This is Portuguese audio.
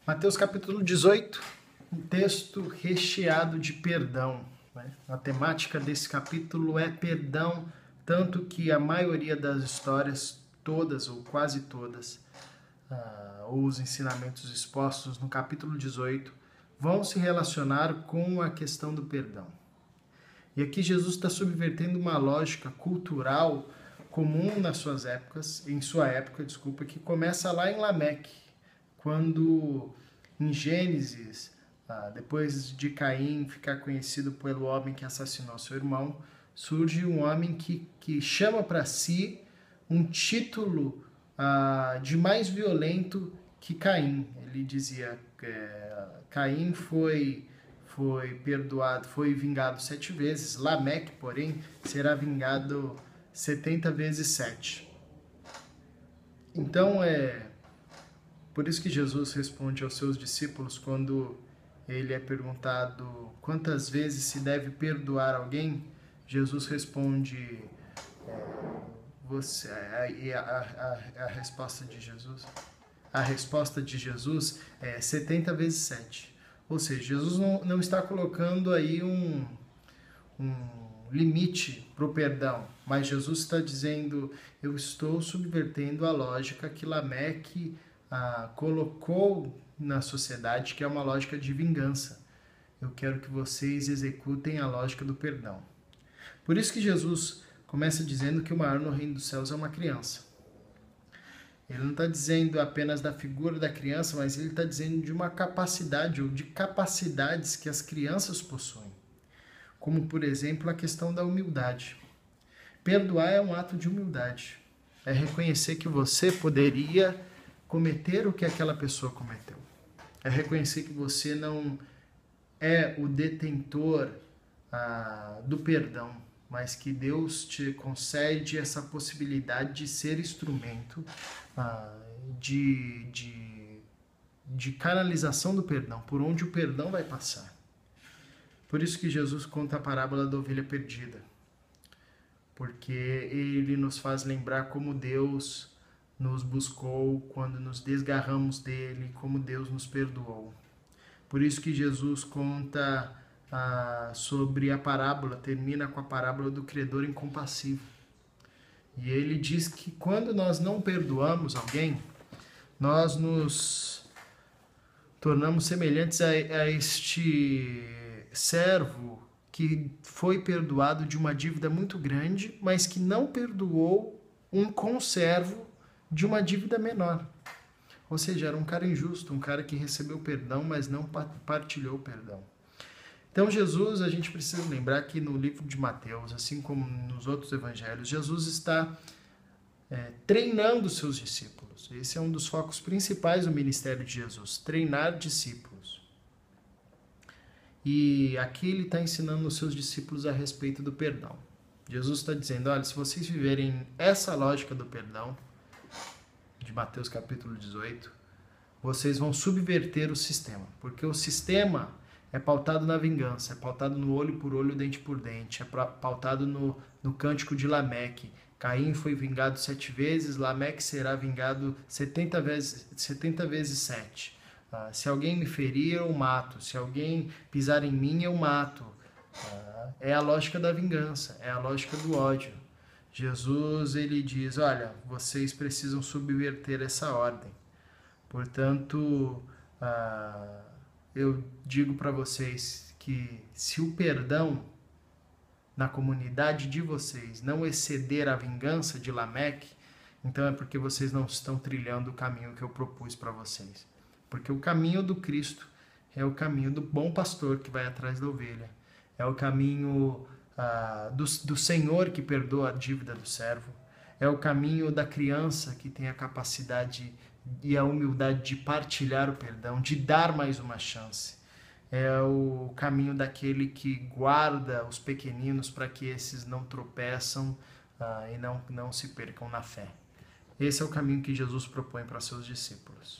Mateus capítulo 18, um texto recheado de perdão, né? A temática desse capítulo é perdão, tanto que a maioria das histórias, todas ou quase todas, ou os ensinamentos expostos no capítulo 18, vão se relacionar com a questão do perdão. E aqui Jesus está subvertendo uma lógica cultural comum nas suas épocas, em sua época, que começa lá em Lameque, quando em Gênesis, depois de Caim ficar conhecido pelo homem que assassinou seu irmão, surge um homem que chama para si um título de mais violento que Caim. Ele dizia Caim foi perdoado, foi vingado 7 vezes. Lameque, porém, será vingado 70 vezes 7. Então, por isso que Jesus responde aos seus discípulos quando ele é perguntado quantas vezes se deve perdoar alguém. Jesus responde, a resposta de Jesus. A resposta de Jesus é 70 vezes 7. Ou seja, Jesus não está colocando aí um limite para o perdão, mas Jesus está dizendo, eu estou subvertendo a lógica que Lameque colocou na sociedade, que é uma lógica de vingança. Eu quero que vocês executem a lógica do perdão. Por isso que Jesus começa dizendo que o maior no reino dos céus é uma criança. Ele não está dizendo apenas da figura da criança, mas ele está dizendo de uma capacidade ou de capacidades que as crianças possuem. Como, por exemplo, a questão da humildade. Perdoar é um ato de humildade. É reconhecer que você poderia cometer o que aquela pessoa cometeu. É reconhecer que você não é o detentor do perdão, mas que Deus te concede essa possibilidade de ser instrumento de canalização do perdão, por onde o perdão vai passar. Por isso que Jesus conta a parábola da ovelha perdida, porque ele nos faz lembrar como Deus nos buscou quando nos desgarramos dele, como Deus nos perdoou. Por isso que Jesus conta sobre a parábola, termina com a parábola do credor incompassivo. E ele diz que quando nós não perdoamos alguém, nós nos tornamos semelhantes a este servo que foi perdoado de uma dívida muito grande, mas que não perdoou um conservo de uma dívida menor. Ou seja, era um cara injusto, um cara que recebeu perdão, mas não partilhou o perdão. Então Jesus, a gente precisa lembrar que no livro de Mateus, assim como nos outros evangelhos, Jesus está treinando os seus discípulos. Esse é um dos focos principais do ministério de Jesus, treinar discípulos. E aqui ele está ensinando os seus discípulos a respeito do perdão. Jesus está dizendo, olha, se vocês viverem essa lógica do perdão, de Mateus capítulo 18, vocês vão subverter o sistema, porque o sistema é pautado na vingança, é pautado no olho por olho, dente por dente, é pautado no cântico de Lameque. Caim foi vingado 7 vezes, Lameque será vingado 70 vezes 7. Se alguém me ferir, eu mato. Se alguém pisar em mim, eu mato. É a lógica da vingança, é a lógica do ódio. Jesus, ele diz, olha, vocês precisam subverter essa ordem. Portanto, eu digo para vocês que se o perdão na comunidade de vocês não exceder a vingança de Lameque, então é porque vocês não estão trilhando o caminho que eu propus para vocês. Porque o caminho do Cristo é o caminho do bom pastor que vai atrás da ovelha. É o caminho do Senhor que perdoa a dívida do servo. É o caminho da criança que tem a capacidade e a humildade de partilhar o perdão, de dar mais uma chance. É o caminho daquele que guarda os pequeninos para que esses não tropeçam e não se percam na fé. Esse é o caminho que Jesus propõe para seus discípulos.